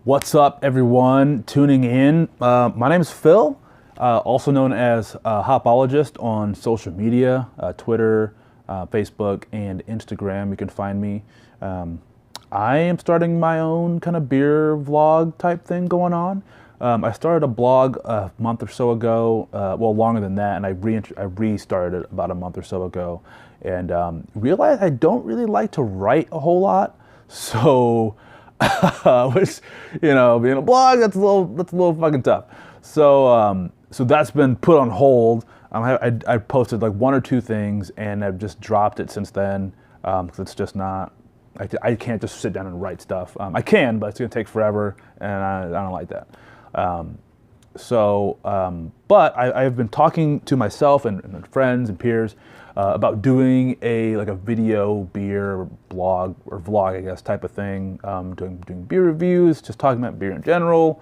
What's up, everyone tuning in? My name is Phil, also known as Hopologist on social media, Twitter, Facebook, and Instagram. You can find me. I am starting my own kind of beer vlog type thing going on. I started a blog a month or so ago, well, longer than that, and I restarted it about a month or so ago, and realized I don't really like to write a whole lot, so which, being a blog, that's a little fucking tough. So that's been put on hold. I posted like one or two things, and I've just dropped it since then, because it's just not. I can't just sit down and write stuff. I can, but it's gonna take forever, and I don't like that. But I've been talking to myself and friends and peers about doing a video beer blog or vlog, I guess, type of thing. Doing beer reviews, just talking about beer in general,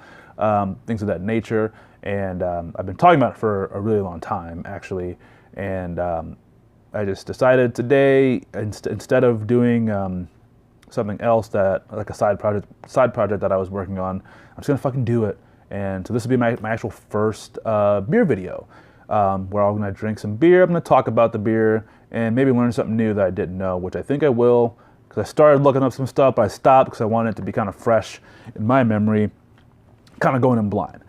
things of that nature. And I've been talking about it for a really long time, actually. And I just decided today, instead of doing something else that like a side project that I was working on, I'm just gonna fucking do it. And so this will be my actual first beer video, where I'm gonna drink some beer. I'm gonna talk about the beer and maybe learn something new that I didn't know, which I think I will, because I started looking up some stuff, but I stopped because I wanted it to be kind of fresh in my memory, kind of going in blind.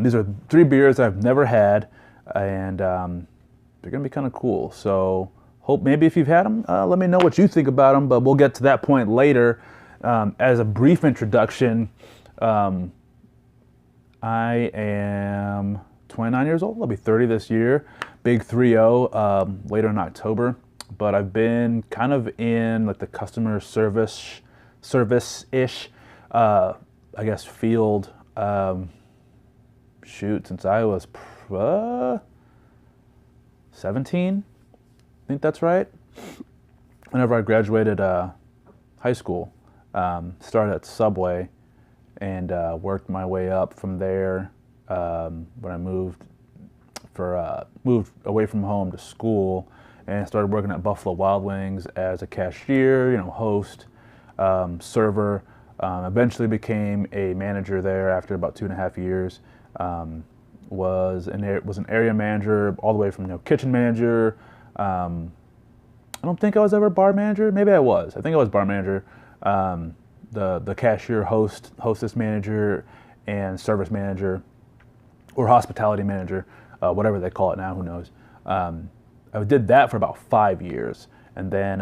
These are 3 beers I've never had, and they're gonna be kind of cool. So hope maybe if you've had them, let me know what you think about them, but we'll get to that point later. As a brief introduction, I am 29 years old. I'll be 30 this year. Big 3-0 later in October. But I've been kind of in like the customer service-ish, I guess, field, since I was 17. I think that's right. Whenever I graduated high school, started at Subway, and worked my way up from there when I moved away from home to school, and started working at Buffalo Wild Wings as a cashier, host, server. Eventually became a manager there after about 2.5 years. Was an area manager all the way from kitchen manager. I don't think I was ever bar manager. Maybe I was. I think I was bar manager. The cashier, hostess manager, and service manager, or hospitality manager, whatever they call it now, who knows. I did that for about 5 years, and then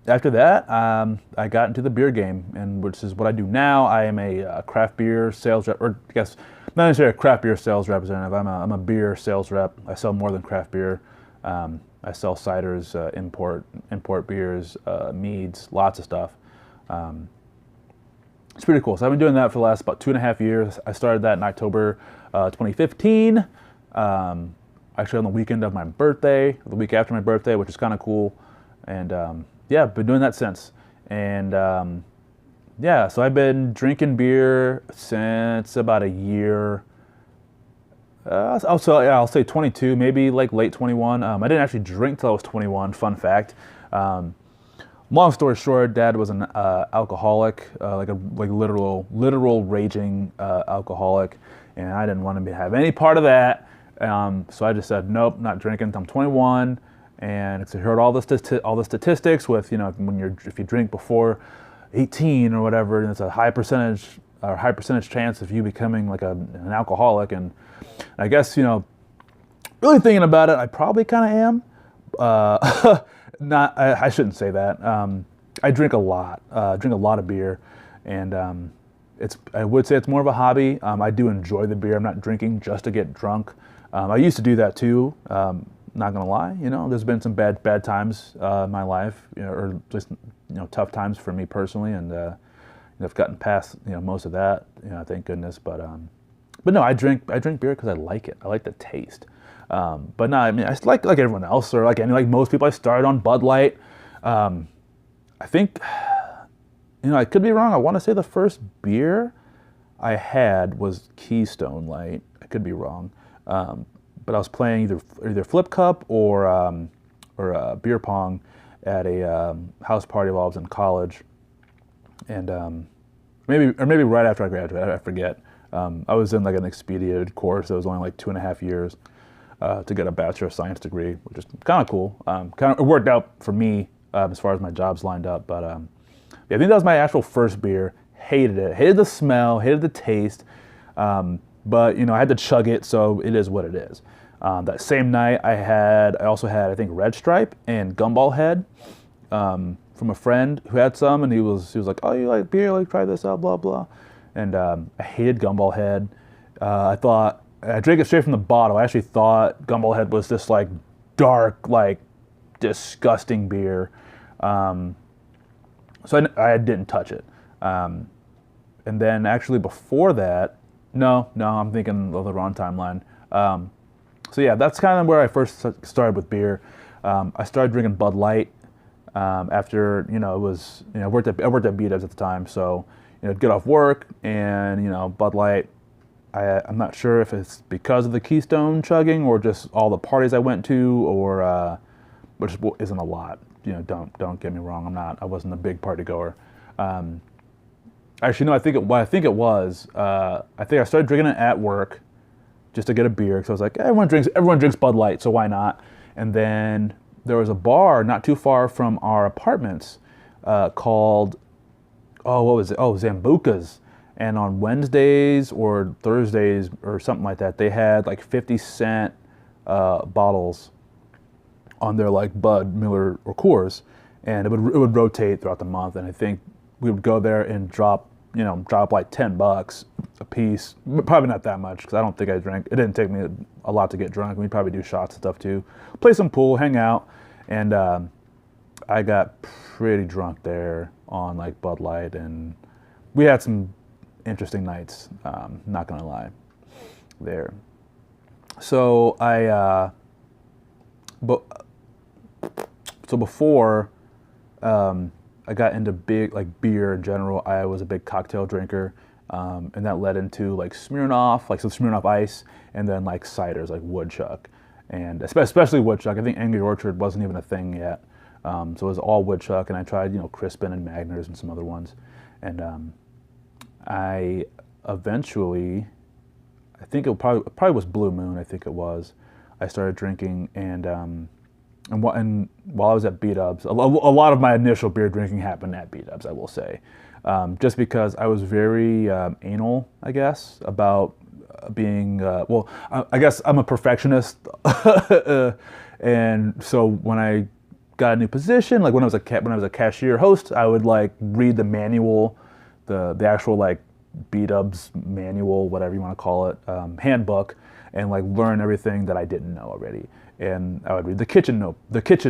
after that, I got into the beer game, and which is what I do now. I am a craft beer sales rep, or I guess not necessarily a craft beer sales representative. I'm a beer sales rep. I sell more than craft beer. I sell ciders, import beers, meads, lots of stuff. It's pretty cool. So I've been doing that for the last about 2.5 years. I started that in October 2015, actually on the weekend of my birthday, the week after my birthday, which is kind of cool. And yeah, been doing that since. And yeah, so I've been drinking beer since about a year. I'll say 22, maybe like late 21. I didn't actually drink till I was 21, fun fact. Long story short, Dad was an alcoholic, like literal raging alcoholic, and I didn't want to have any part of that. So I just said, nope, not drinking until I'm 21. And I heard all the statistics with, if you drink before 18 or whatever, and it's a high percentage chance of you becoming like an alcoholic. And I guess really thinking about it, I probably kind of am. I shouldn't say that. I drink a lot of beer, and I would say it's more of a hobby. I do enjoy the beer. I'm not drinking just to get drunk. I used to do that too. Not gonna lie, there's been some bad times in my life, or just tough times for me personally, and I've gotten past most of that, thank goodness. But no, I drink beer because I like it. I like the taste. But no, I mean, I like everyone else, or like most people, I started on Bud Light. I think, I could be wrong. I want to say the first beer I had was Keystone Light. I could be wrong. But I was playing either Flip Cup or beer pong at a house party while I was in college, and maybe right after I graduated. I forget. I was in like an expedited course that was only like 2.5 years to get a Bachelor of Science degree, which is kind of cool. It worked out for me as far as my jobs lined up. But yeah, I think that was my actual first beer. Hated it. Hated the smell. Hated the taste. But I had to chug it, so it is what it is. That same night, I also had I think Red Stripe and Gumball Head from a friend who had some, and he was like, "Oh, you like beer? Like try this out, blah blah." And I hated Gumball Head. I drank it straight from the bottle. I actually thought Gumball Head was this like dark, like disgusting beer. So I didn't touch it. And then actually before that, no, I'm thinking of the wrong timeline. So yeah, that's kind of where I first started with beer. I started drinking Bud Light after it was I worked at B-Dubs at the time, so get off work and Bud Light. I'm not sure if it's because of the Keystone chugging or just all the parties I went to, or which isn't a lot. Don't get me wrong. I wasn't a big party goer. Actually, no. I think it was. I think I started drinking it at work, just to get a beer, because I was like, everyone drinks Bud Light, so why not? And then there was a bar not too far from our apartments called, what was it? Oh, Zambuca's. And on Wednesdays or Thursdays or something like that, they had like 50-cent bottles on their like Bud, Miller, or Coors, and it would rotate throughout the month. And I think we would go there and drop like $10 a piece. Probably not that much, because I don't think I drank. It didn't take me a lot to get drunk. We'd probably do shots and stuff too. Play some pool, hang out, and I got pretty drunk there on like Bud Light, and we had some interesting nights. Not gonna lie, there. So before I got into beer in general, I was a big cocktail drinker, and that led into like Smirnoff, like some Smirnoff Ice, and then like ciders like Woodchuck, and especially Woodchuck. I think Angry Orchard wasn't even a thing yet, so it was all Woodchuck, and I tried Crispin and Magners and some other ones, and I eventually, I think it probably was Blue Moon. I think it was. I started drinking, and while I was at B-Dubs, a lot of my initial beer drinking happened at B-Dubs, I will say. Just because I was very anal, I guess, about being, I guess I'm a perfectionist. And so when I got a new position, like when I was a cashier host, I would like read the manual, the actual like B-Dubs manual, whatever you want to call it, handbook, and like learn everything that I didn't know already. And I would read the kitchen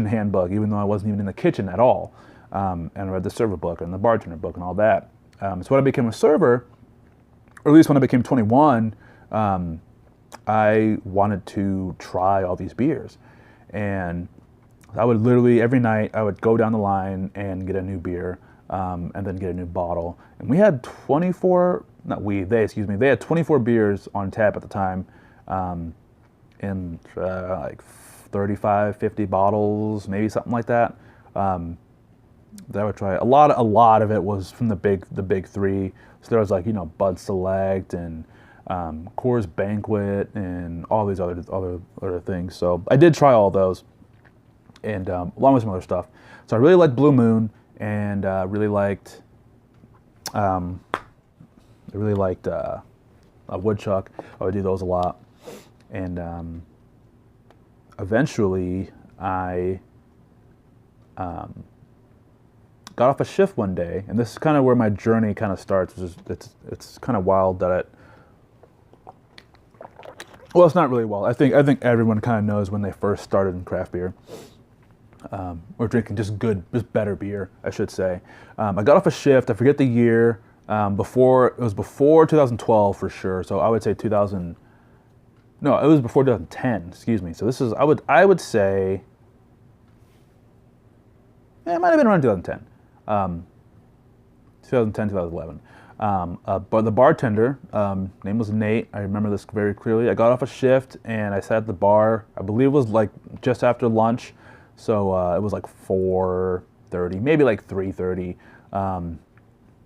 handbook, even though I wasn't even in the kitchen at all. And I read the server book and the bartender book and all that. So when I became a server, or at least when I became 21, I wanted to try all these beers. And I would literally, every night, I would go down the line and get a new beer, and then get a new bottle. And we had they had 24 beers on tap at the time. In like 35, 50 bottles, maybe something like that. That I would try. A lot of it was from the big three. So there was like Bud Select and Coors Banquet and all these other things. So I did try all those, and along with some other stuff. So I really liked Blue Moon, and really liked Woodchuck. I would do those a lot. And eventually, I got off a shift one day, and this is kind of where my journey kind of starts. It's kind of wild that well, it's not really wild. I think everyone kind of knows when they first started in craft beer, or drinking just better beer, I should say. I got off a shift. I forget the year. It was before 2012 for sure. So I would say 2000. No, it was before 2010. Excuse me. So this is I would say. It might have been around 2010. 2010, 2011. But the bartender, name was Nate. I remember this very clearly. I got off a shift and I sat at the bar. I believe it was like just after lunch, so it was like 4:30, maybe like 3:30.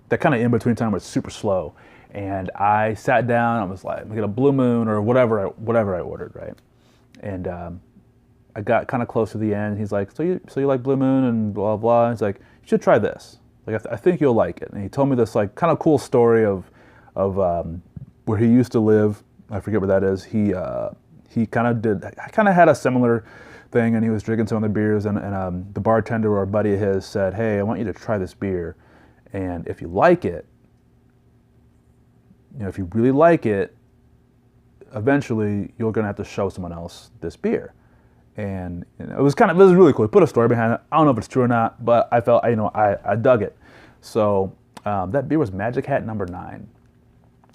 that kind of in between time was super slow. And I sat down. I was like, "I'm gonna get a Blue Moon or whatever I ordered, right?" And I got kind of close to the end. He's like, "So you like Blue Moon and blah blah?" He's like, "You should try this. Like, I think you'll like it." And he told me this like kind of cool story of where he used to live. I forget where that is. He kind of had a similar thing, and he was drinking some of the beers, and the bartender or a buddy of his said, "Hey, I want you to try this beer, and if you like it, if you really like it, eventually you're gonna have to show someone else this beer." And it was really cool. He put a story behind it. I don't know if it's true or not, but I felt I dug it. So that beer was Magic Hat Number 9,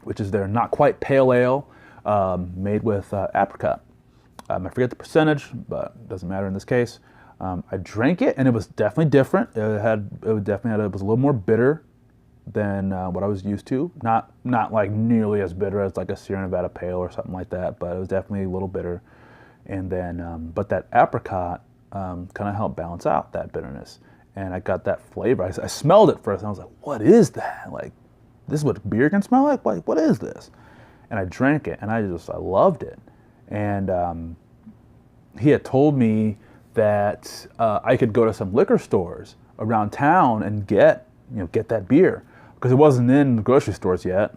which is their not quite pale ale made with apricot. I forget the percentage, but it doesn't matter in this case. I drank it, and it was definitely different. It was a little more bitter than what I was used to. Not like nearly as bitter as like a Sierra Nevada Pale or something like that, but it was definitely a little bitter. And then, but that apricot kind of helped balance out that bitterness. And I got that flavor. I smelled it first, and I was like, "What is that? Like, this is what beer can smell like? Like, what is this?" And I drank it, and I loved it. And he had told me that I could go to some liquor stores around town and get that beer, because it wasn't in the grocery stores yet.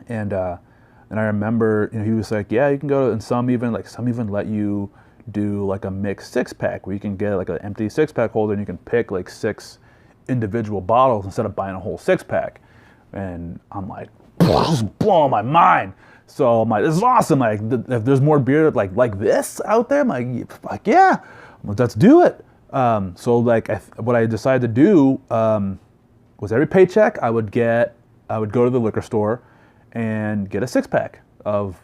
And I remember, he was like, "Yeah, you can go," and some even let you do like a mixed 6-pack where you can get like an empty 6-pack holder, and you can pick like 6 individual bottles instead of buying a whole 6-pack. And I'm like, this is blowing my mind. So I'm like, "This is awesome. Like, if there's more beer like this out there," I'm like, "Yeah, let's do it." So like, what I decided to do was every paycheck I would go to the liquor store and get a 6-pack of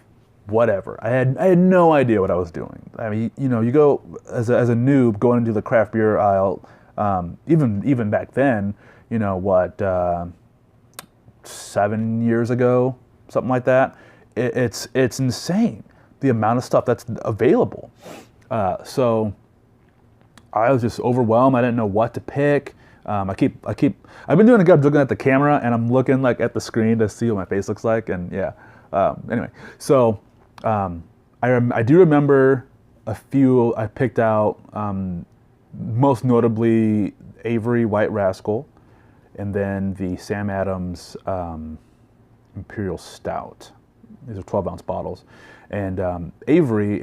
whatever. I had no idea what I was doing. I mean, you go as a noob going into the craft beer aisle, even back then, 7 years ago, something like that. It's insane the amount of stuff that's available. So I was just overwhelmed. I didn't know what to pick. I've been doing a good job looking at the camera, and I'm looking like at the screen to see what my face looks like. And yeah, anyway, so I do remember a few I picked out, most notably Avery White Rascal, and then the Sam Adams Imperial Stout. These are 12-ounce bottles. And Avery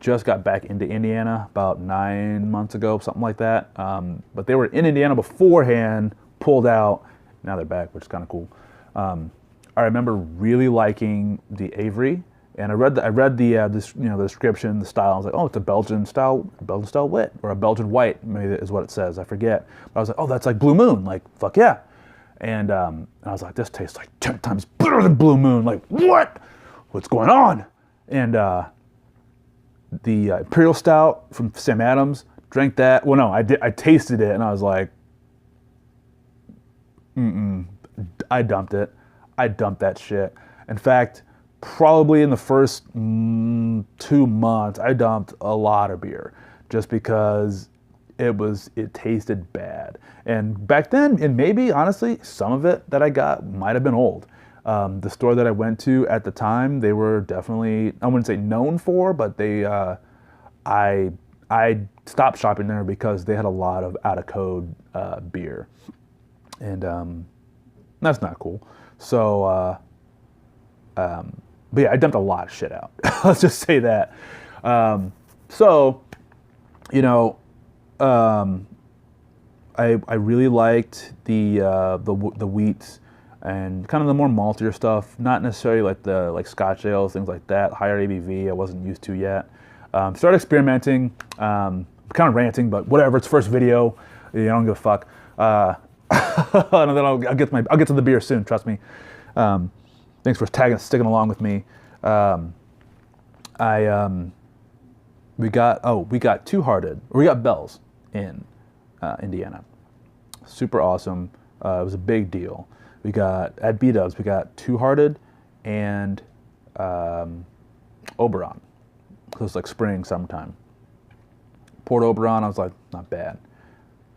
just got back into Indiana about 9 months ago, something like that. But they were in Indiana beforehand, pulled out. Now they're back, which is kind of cool. I remember really liking the Avery, and I read the description, the style. I was like, "Oh, it's a Belgian style wit, or a Belgian white," maybe is what it says. I forget. But I was like, "Oh, that's like Blue Moon. Like, fuck yeah." And I was like, "This tastes like 10 times better than Blue Moon. Like, what? What's going on?" And the Imperial Stout from Sam Adams, drank that. Well, no, I tasted it, and I was like, I dumped it. I dumped that shit. In fact, probably in the first 2 months, I dumped a lot of beer just because it tasted bad. And back then, and maybe honestly, some of it that I got might have been old. The store that I went to at the time, they were definitely, I wouldn't say known for, but I stopped shopping there because they had a lot of out of code beer, and that's not cool. So, but yeah, I dumped a lot of shit out. Let's just say that. I really liked the wheats and kind of the more maltier stuff. Not necessarily like Scotch ales, things like that. Higher ABV, I wasn't used to yet. Started experimenting. Kind of ranting, but whatever. It's first video. I don't give a fuck. And then I'll get to the beer soon. Trust me. Thanks for sticking along with me. We got Two Hearted, or we got Bell's in Indiana. Super awesome. It was a big deal. We got at B-Dubs, we got Two Hearted and Oberon. So it's like spring, summertime. Poured Oberon, I was like, not bad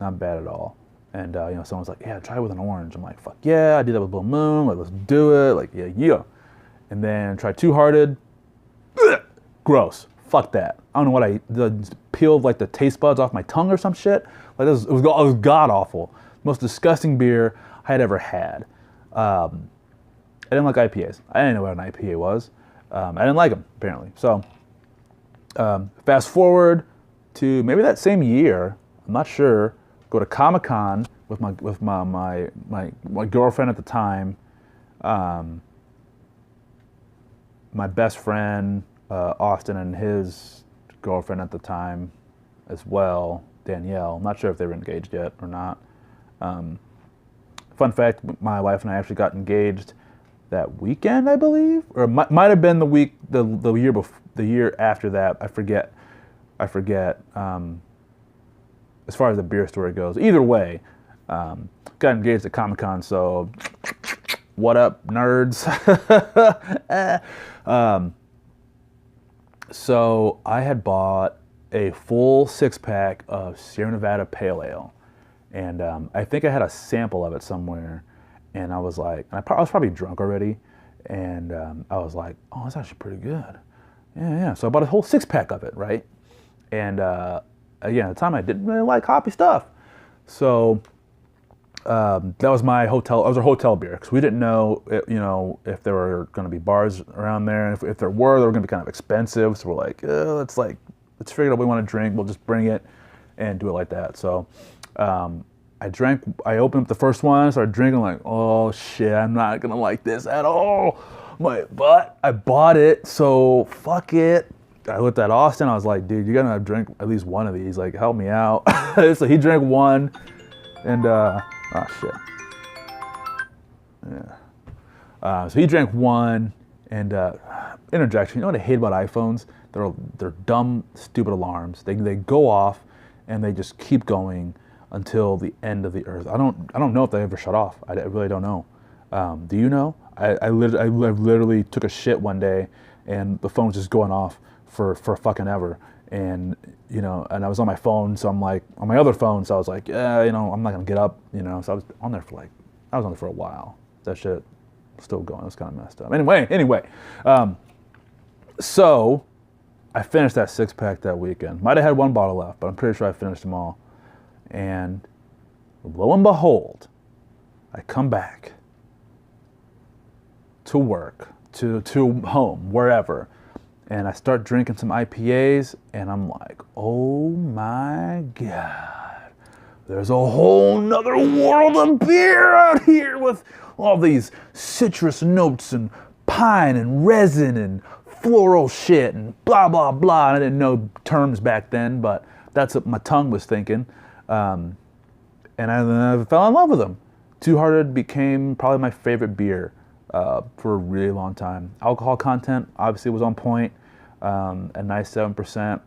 at all. And someone's like, yeah, try it with an orange. I'm like, fuck yeah, I did that with Blue Moon. Like, let's do it. Like, yeah. And then try Two Hearted. Gross. Fuck that. I don't know what peeled like the taste buds off my tongue or some shit. Like it was god awful. Most disgusting beer I had ever had. I didn't like IPAs. I didn't know what an IPA was. I didn't like them apparently. So fast forward to maybe that same year. I'm not sure. Go to Comic-Con with my girlfriend at the time. My best friend Austin and his girlfriend at the time as well, Danielle. I'm not sure if they were engaged yet or not. Fun fact, my wife and I actually got engaged that weekend, I believe, or it might have been the year after that. I forget. As far as the beer story goes, either way, got engaged at Comic-Con. So, what up, nerds? So I had bought a full 6-pack of Sierra Nevada Pale Ale, and I think I had a sample of it somewhere, and I was like, I was probably drunk already, and I was like, oh, that's actually pretty good. Yeah. So I bought a whole 6-pack of it, right? And again, at the time I didn't really like hoppy stuff, so that was my hotel. It was our hotel beer because we didn't know, if there were going to be bars around there, and if there were, they were going to be kind of expensive. So we're like, let's figure out what we want to drink. We'll just bring it and do it like that. So I opened up the first one, started drinking. Like, oh shit, I'm not gonna like this at all. But I bought it, so fuck it. I looked at Austin. I was like, dude, you're gonna drink at least one of these. Like, help me out. So he drank one, and oh shit. Yeah. So he drank one, and interjection. You know what I hate about iPhones? They're dumb, stupid alarms. They go off, and they just keep going until the end of the earth. I don't know if they ever shut off. I really don't know. Do you know? I literally took a shit one day, and the phone was just going off for fucking ever. And and I was on my phone, so I'm like on my other phone, so I was like, yeah, I'm not gonna get up, So I was on there for a while. That shit still going. It was kind of messed up. Anyway, so I finished that 6-pack that weekend. Might have had one bottle left, but I'm pretty sure I finished them all. And lo and behold, I come back to work, to home, wherever, and I start drinking some IPAs, and I'm like, oh my God, there's a whole nother world of beer out here with all these citrus notes and pine and resin and floral shit and blah, blah, blah. And I didn't know terms back then, but that's what my tongue was thinking. And I fell in love with them. Two Hearted became probably my favorite beer for a really long time. Alcohol content obviously was on point, a nice 7%,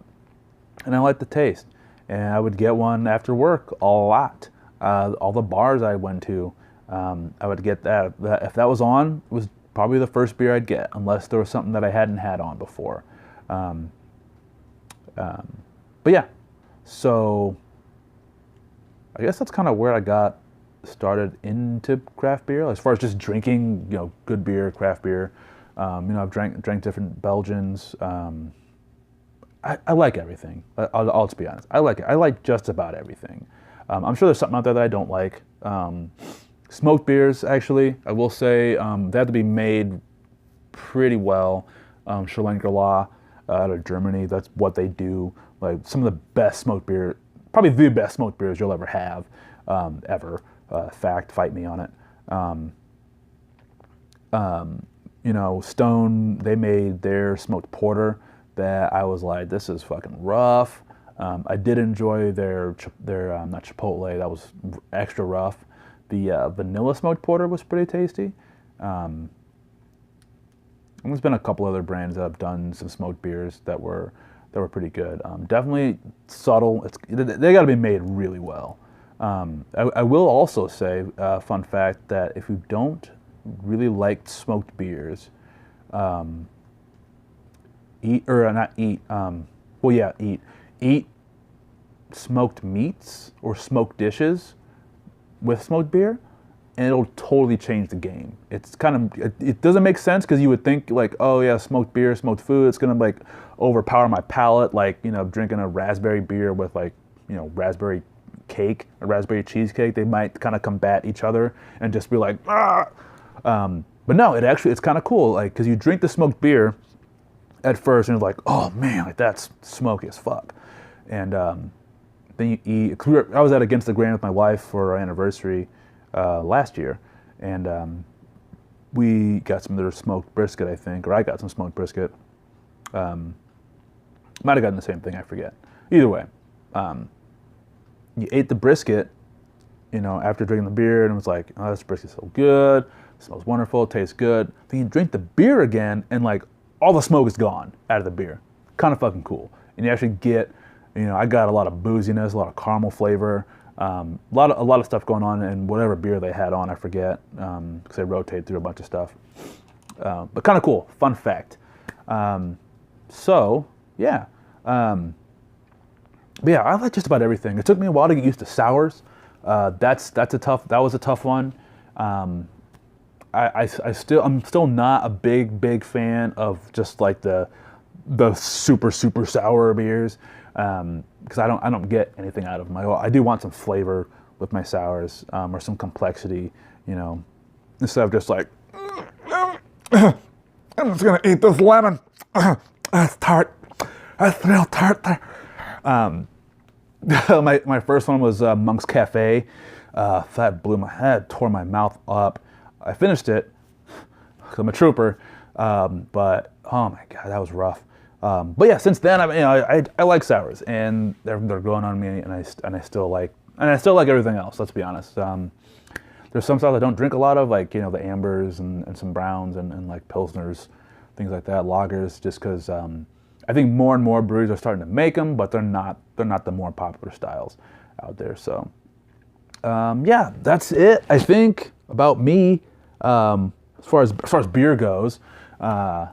and I liked the taste. And I would get one after work a lot. All the bars I went to, I would get that. If that was on, it was probably the first beer I'd get, unless there was something that I hadn't had on before. But yeah, so I guess that's kind of where I got started into craft beer, as far as just drinking, good beer, craft beer. I've drank different Belgians. I like everything. I'll just be honest. I like it. I like just about everything. I'm sure there's something out there that I don't like. Smoked beers, actually, I will say, they have to be made pretty well. Schlenkerla out of Germany, that's what they do. Like some of the best smoked beer, probably the best smoked beers you'll ever have, ever. Fact, fight me on it. Stone, they made their smoked porter that I was like, this is fucking rough. I did enjoy their not Chipotle, that was extra rough. The vanilla smoked porter was pretty tasty. And there's been a couple other brands that have done some smoked beers that were pretty good. Definitely subtle. They got to be made really well. I will also say, fun fact, that if you don't really like smoked beers, eat smoked meats or smoked dishes. with smoked beer, and it'll totally change the game. It doesn't make sense because you would think like, oh yeah, smoked beer, smoked food, it's gonna like overpower my palate, like, you know, drinking a raspberry beer with like, you know, raspberry cake or raspberry cheesecake. They might kind of combat each other and just be like, ah. But no, it's kind of cool, like, because you drink the smoked beer at first and you're like, oh man, like that's smoky as fuck. And then you eat. I was at Against the Grain with my wife for our anniversary last year, and we got some of their smoked brisket, I think, or I got some smoked brisket. Might have gotten the same thing, I forget. Either way, you ate the brisket, you know, after drinking the beer, and it was like, oh, this brisket's so good, it smells wonderful, it tastes good. Then you drink the beer again, and like all the smoke is gone out of the beer. Kind of fucking cool. And you actually get, you know, I got a lot of booziness, a lot of caramel flavor, a lot of stuff going on in whatever beer they had on, I forget, because they rotate through a bunch of stuff. But kind of cool, fun fact. So yeah, but yeah, I like just about everything. It took me a while to get used to sours. That was a tough one. I'm still not a big fan of just like the super sour beers, because I don't get anything out of them. I do want some flavor with my sours, or some complexity, you know, instead of just like, I'm just gonna eat this lemon. That's tart. That's real tart there. My first one was Monk's Cafe. That blew my head, tore my mouth up. I finished it because I'm a trooper, but oh my god, that was rough. But yeah, since then I like sours, and they're growing on me, and I still like everything else. Let's be honest. There's some styles I don't drink a lot of, like, you know, the ambers and some browns and like pilsners, things like that, lagers, just because I think more and more breweries are starting to make them, but they're not the more popular styles out there. So yeah, that's it, I think, about me. As far as beer goes, I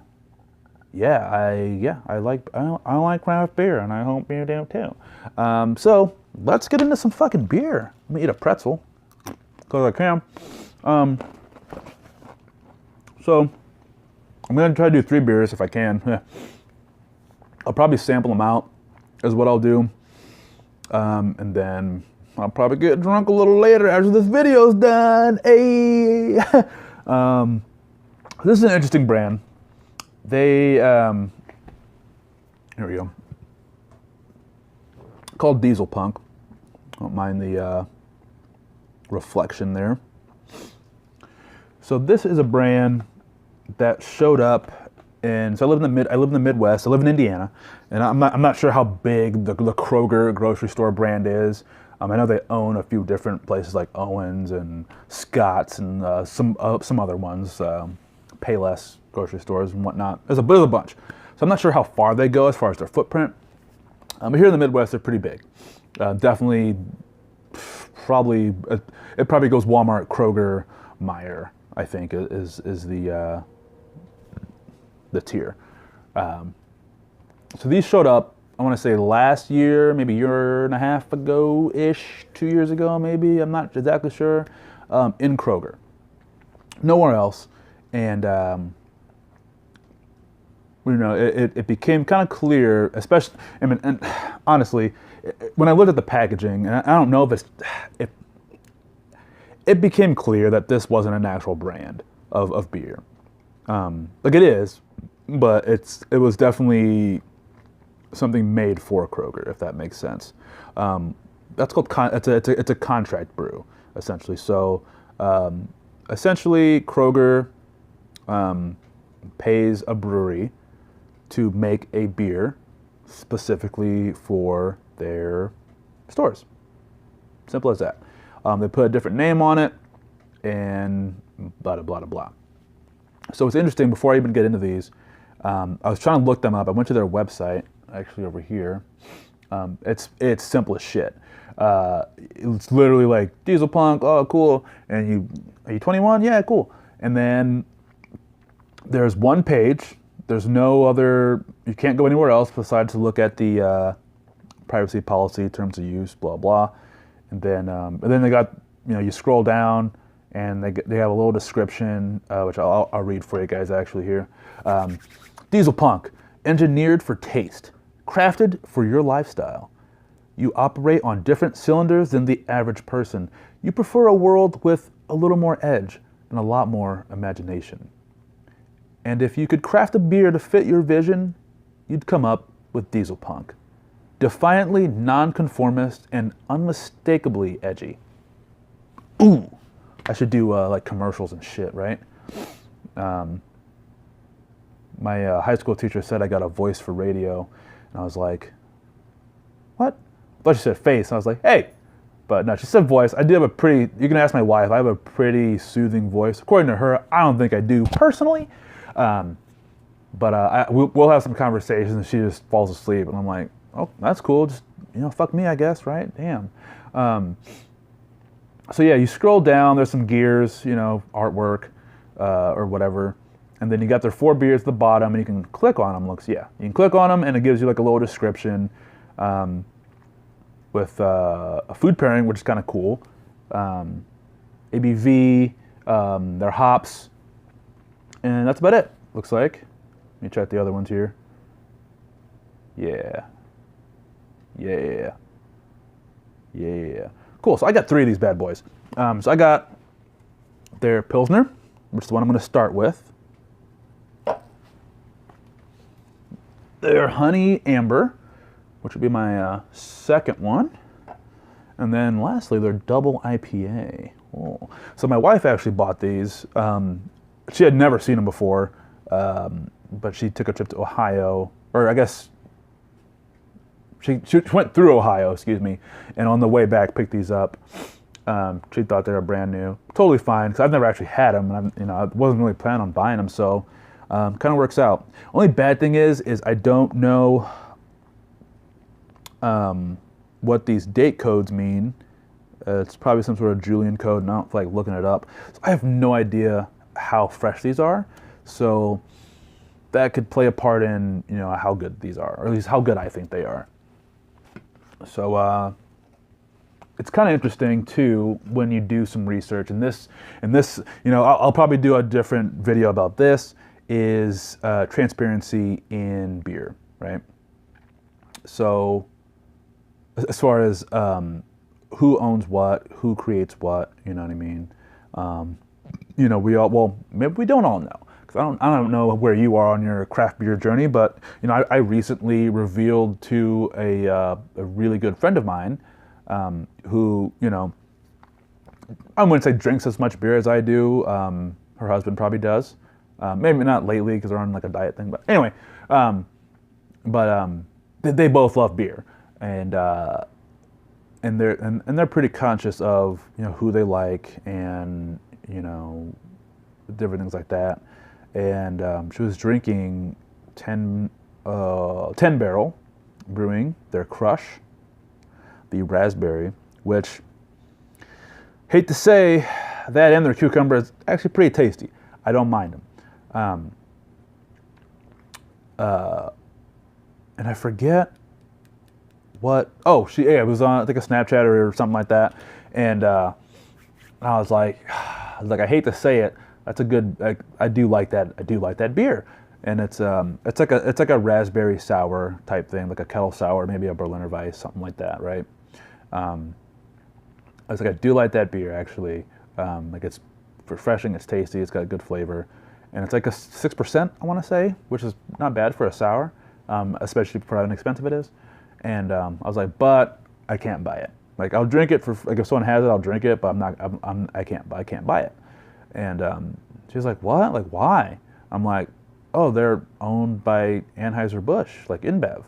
like craft beer, and I hope you do too. So let's get into some fucking beer. Let me eat a pretzel because I can. So I'm gonna try to do 3 beers if I can. I'll probably sample them out, is what I'll do, and then I'll probably get drunk a little later after this video's done. Hey, this is an interesting brand. They here we go. Called Diesel Punk. Don't mind the reflection there. So this is a brand that showed up. And so I live in the Midwest. I live in Indiana, and I'm not sure how big the Kroger grocery store brand is. I know they own a few different places like Owens and Scott's and some other ones, Payless grocery stores and whatnot. There's a bunch. So I'm not sure how far they go as far as their footprint. But here in the Midwest, they're pretty big. Definitely, probably it probably goes Walmart, Kroger, Meijer, I think is the tier. So these showed up, I want to say last year, maybe a year and a half ago-ish, 2 years ago maybe, I'm not exactly sure, in Kroger. Nowhere else. And you know, it became kind of clear, especially, I mean, and honestly, when I looked at the packaging, and I don't know if it became clear that this wasn't an actual brand of beer. Like it is, but it was definitely something made for Kroger, if that makes sense. That's called it's a contract brew, essentially. So essentially, Kroger pays a brewery to make a beer specifically for their stores. Simple as that. They put a different name on it, and blah, blah, blah, blah. So it's interesting, before I even get into these, I was trying to look them up. I went to their website, actually over here. It's simple as shit. It's literally like, Diesel Punk, oh, cool. And are you 21? Yeah, cool. And then there's one page. There's no other, you can't go anywhere else besides to look at the privacy policy, terms of use, blah, blah. And then they got you scroll down, and they have a little description, which I'll read for you guys actually here. Diesel Punk, engineered for taste, crafted for your lifestyle. You operate on different cylinders than the average person. You prefer a world with a little more edge and a lot more imagination. And if you could craft a beer to fit your vision, you'd come up with Diesel Punk. Defiantly nonconformist and unmistakably edgy. Ooh, I should do like commercials and shit, right? My high school teacher said I got a voice for radio, and I was like, what? I thought she said face, and I was like, hey. But no, she said voice. I do have a pretty, you can ask my wife, I have a pretty soothing voice. According to her, I don't think I do personally. But we'll have some conversations, and she just falls asleep, and I'm like, oh, that's cool. Just, fuck me, I guess, right? Damn. So yeah, you scroll down, there's some gears, artwork, or whatever. And then you got their 4 beers at the bottom, and you can click on them. You can click on them, and it gives you like a little description with a food pairing, which is kind of cool. ABV, their hops, and that's about it, looks like. Let me check the other ones here. Yeah. Cool, so I got 3 of these bad boys. So I got their Pilsner, which is the one I'm going to start with. Their Honey Amber, which would be my second one. And then lastly, their Double IPA. Oh. So my wife actually bought these. She had never seen them before, but she took a trip to Ohio, or I guess she went through Ohio, excuse me, and on the way back picked these up. She thought they were brand new. Totally fine, because I've never actually had them, and I wasn't really planning on buying them, so kind of works out. Only bad thing is I don't know what these date codes mean. It's probably some sort of Julian code, and I don't feel like looking it up. So I have no idea how fresh these are, so that could play a part in how good these are, or at least how good I think they are. So it's kind of interesting too when you do some research, and this I'll probably do a different video about this, is transparency in beer, right? So as far as who owns what, who creates what, you know what I mean? We all, well, maybe we don't all know, because I don't know where you are on your craft beer journey, but I recently revealed to a really good friend of mine, who I wouldn't say drinks as much beer as I do. Her husband probably does. Maybe not lately because they're on like a diet thing, but anyway. They both love beer, and they're pretty conscious of who they like, and different things like that. And she was drinking 10 Barrel Brewing, their Crush, the raspberry, which, hate to say, that and their cucumber is actually pretty tasty. I don't mind them. And I forget what. Oh, it was on, I think, a Snapchat or something like that. And I was like, I hate to say it, that's a good. I do like that. I do like that beer, and it's like a raspberry sour type thing, like a kettle sour, maybe a Berliner Weiss, something like that, right? I was like, I do like that beer actually. Like, it's refreshing, it's tasty, it's got a good flavor, and it's like a 6%, I want to say, which is not bad for a sour, especially for how inexpensive it is. And I was like, but I can't buy it. Like, I'll drink it for, like, if someone has it, I'll drink it, but I can't buy it. And she's like, what? Like, why? I'm like, oh, they're owned by Anheuser-Busch, like InBev,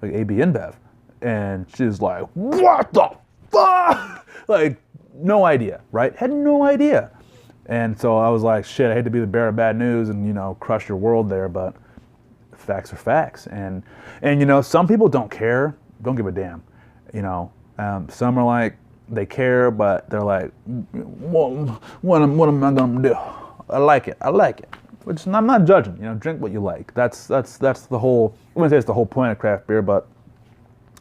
like AB InBev. And she's like, what the fuck? Like, no idea, right? Had no idea. And so I was like, shit, I hate to be the bearer of bad news and, crush your world there, but facts are facts. And some people don't care, don't give a damn. Some are like, they care, but they're like, what am I gonna do? I like it. Which I'm not judging. Drink what you like. That's the whole. I wouldn't say it's the whole point of craft beer, but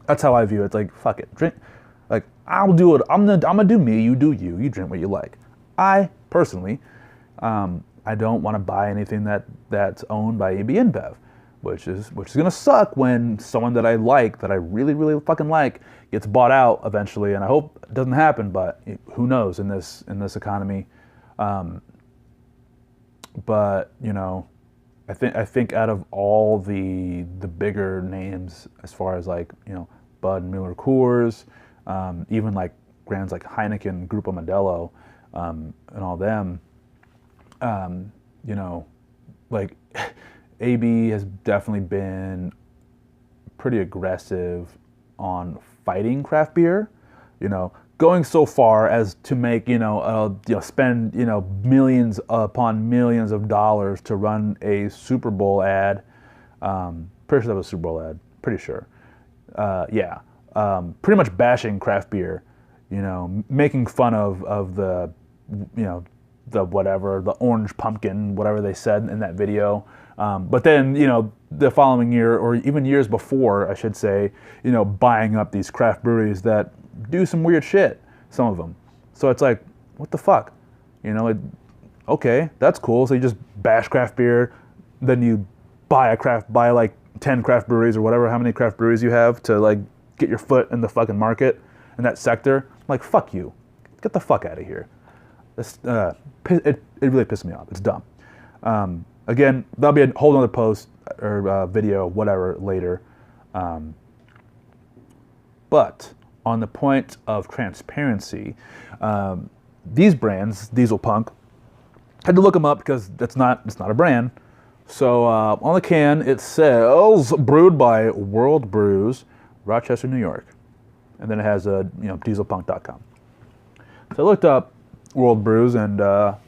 that's how I view it. It's like, fuck it, drink. Like, I'll do it. I'm gonna do me. You do you. You drink what you like. I personally, I don't want to buy anything that's owned by AB InBev, which is gonna suck when someone that I like, that I really really fucking like, gets bought out eventually. And I hope it doesn't happen, but who knows in this economy. But you know, I think out of all the bigger names, as far as like, you know, Bud, Miller, Coors, even like brands like Heineken, Grupo Modelo, and all them, you know, like AB has definitely been pretty aggressive on fighting craft beer, you know, going so far as to make, spend, millions upon millions of dollars to run a Super Bowl ad. Pretty sure that was a Super Bowl ad. Pretty sure. Yeah. Pretty much bashing craft beer, you know, making fun of the, you know, the whatever, the orange pumpkin, whatever they said in that video. But then, you know, the following year, or even years before, I should say, you know, buying up these craft breweries that do some weird shit, some of them. So it's like, what the fuck? You know, okay, that's cool. So you just bash craft beer, then you buy like 10 craft breweries or whatever, how many craft breweries you have to like get your foot in the fucking market in that sector. Like, fuck you. Get the fuck out of here. This, it really pissed me off. It's dumb. Again, that'll be a whole other post or video, whatever, later. But on the point of transparency, these brands, Diesel Punk, had to look them up because it's not a brand. So on the can it says brewed by World Brews, Rochester, New York, and then it has dieselpunk.com. So I looked up World Brews, and the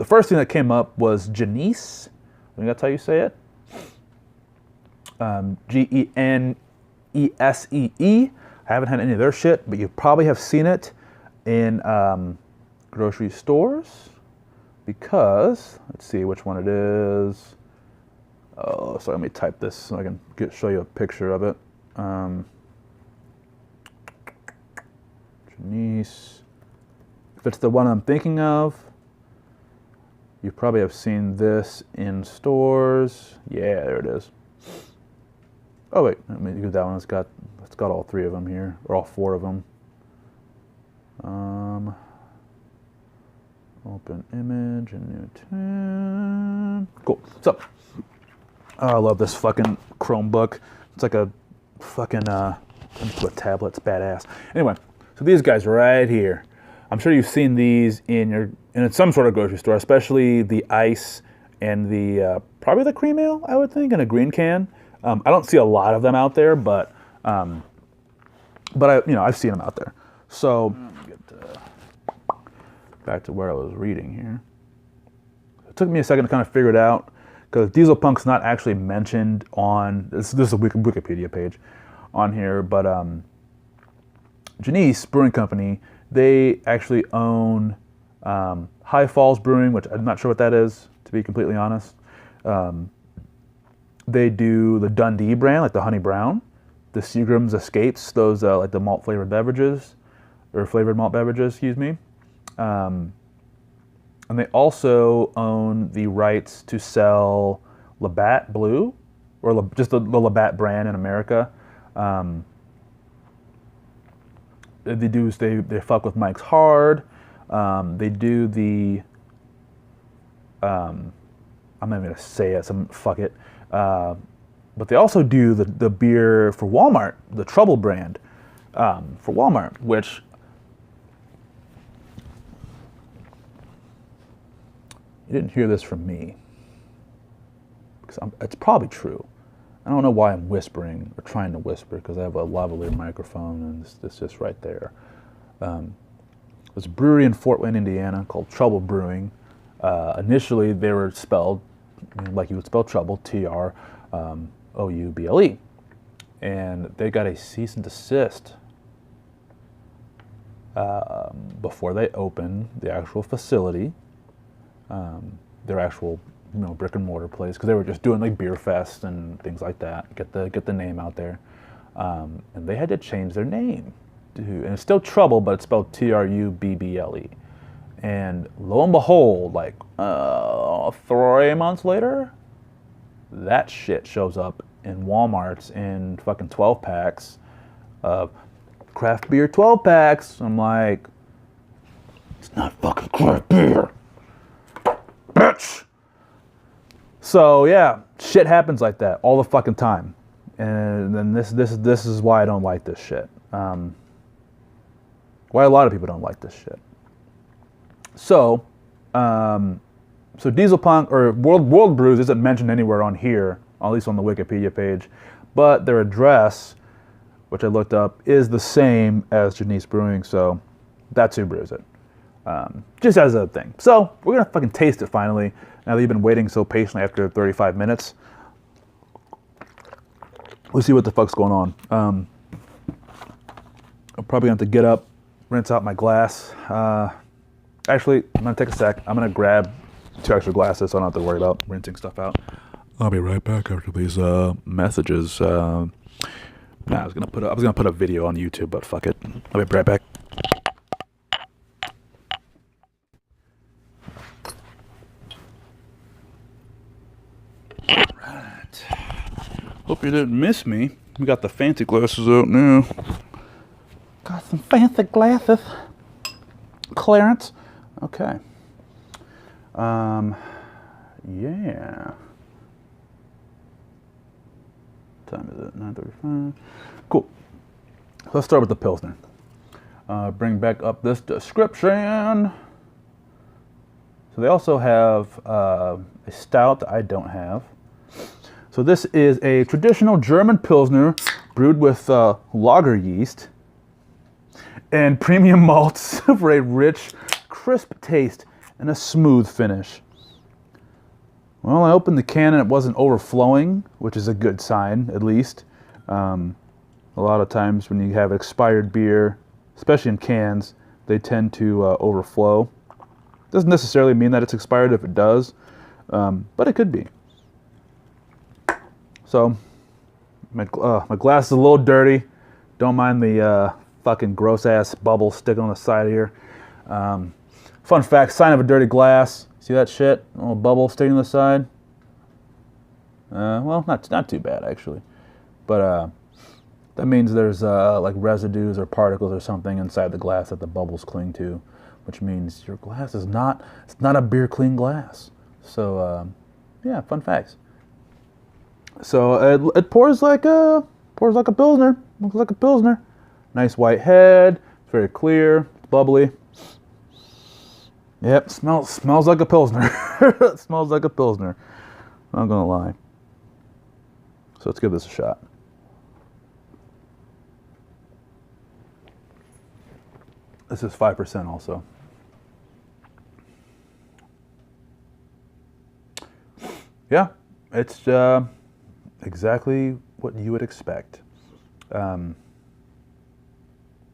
first thing that came up was Genese. I think that's how you say it. Genesee. I haven't had any of their shit, but you probably have seen it in grocery stores because, let's see which one it is. Oh, sorry, let me type this so I can show you a picture of it. Genese. If it's the one I'm thinking of, you probably have seen this in stores. Yeah, there it is. Oh wait, let me do that one. It's got all three of them here, or all four of them. Open image and new tab. Cool. So, I love this fucking Chromebook. It's like a fucking into a tablet. It's badass. Anyway, so these guys right here. I'm sure you've seen these in some sort of grocery store, especially the ice and the probably the cream ale, I would think, in a green can. I don't see a lot of them out there, but I've seen them out there. So let me get back to where I was reading here. It took me a second to kind of figure it out because Diesel Punk's not actually mentioned on this is a Wikipedia page on here, but Genese Brewing Company, they actually own High Falls Brewing, which I'm not sure what that is, to be completely honest. They do the Dundee brand, like the Honey Brown, the Seagram's Escapes, those like the malt flavored beverages, or flavored malt beverages, excuse me. And they also own the rights to sell Labatt Blue, or just the Labatt brand in America. They fuck with Mike's Hard. They do the I'm not even gonna say it. Fuck it. But they also do the beer for Walmart, the Trouble brand, for Walmart, which you didn't hear this from me, because it's probably true. I don't know why I'm whispering or trying to whisper, because I have a lavalier microphone and it's just right there. There's a brewery in Fort Wayne, Indiana called Trouble Brewing. Initially, they were spelled like you would spell trouble, Trouble, and they got a cease and desist before they opened the actual facility, their actual brick and mortar place, because they were just doing like beer fest and things like that, get the name out there, and they had to change their name. and it's still Trouble, but it's spelled Trubble. And lo and behold, like 3 months later, that shit shows up in Walmart's in fucking 12 packs of craft beer 12 packs. I'm like, it's not fucking craft beer, bitch. So yeah, shit happens like that all the fucking time, and then this is why I don't like this shit. Why a lot of people don't like this shit. So, so Diesel Punk or World Brews isn't mentioned anywhere on here, at least on the Wikipedia page, but their address, which I looked up, is the same as Janice Brewing, so that's who brews it. Just as a thing. So we're gonna fucking taste it finally. Now that you've been waiting so patiently after 35 minutes, we'll see what the fuck's going on. I'm probably gonna have to get up, rinse out my glass. Actually, I'm gonna take a sec. I'm gonna grab 2 extra glasses so I don't have to worry about rinsing stuff out. I'll be right back after these messages. I was gonna put a video on YouTube, but fuck it. I'll be right back. Right. Hope you didn't miss me. We got the fancy glasses out now. Got some fancy glasses. Clarence. Okay. Yeah. Time is it? 9:35. Cool. Let's start with the Pilsner. Bring back up this description. So they also have a stout that I don't have. So this is a traditional German Pilsner brewed with lager yeast and premium malts for a rich, crisp taste and a smooth finish. Well, I opened the can and it wasn't overflowing, which is a good sign, at least. A lot of times when you have expired beer, especially in cans, they tend to overflow. Doesn't necessarily mean that it's expired if it does, but it could be. So, my glass is a little dirty. Don't mind the fucking gross-ass bubble sticking on the side here. Fun fact, sign of a dirty glass. See that shit? A little bubble sticking on the side? Well, not too bad, actually. But that means there's like residues or particles or something inside the glass that the bubbles cling to, which means your glass is not a beer clean glass. So, yeah, fun facts. So it pours like a Pilsner. Looks like a Pilsner. Nice white head. It's very clear. Bubbly. Yep, smells like a Pilsner. It smells like a Pilsner. Not gonna lie. So let's give this a shot. This is 5% also. Yeah, it's exactly what you would expect.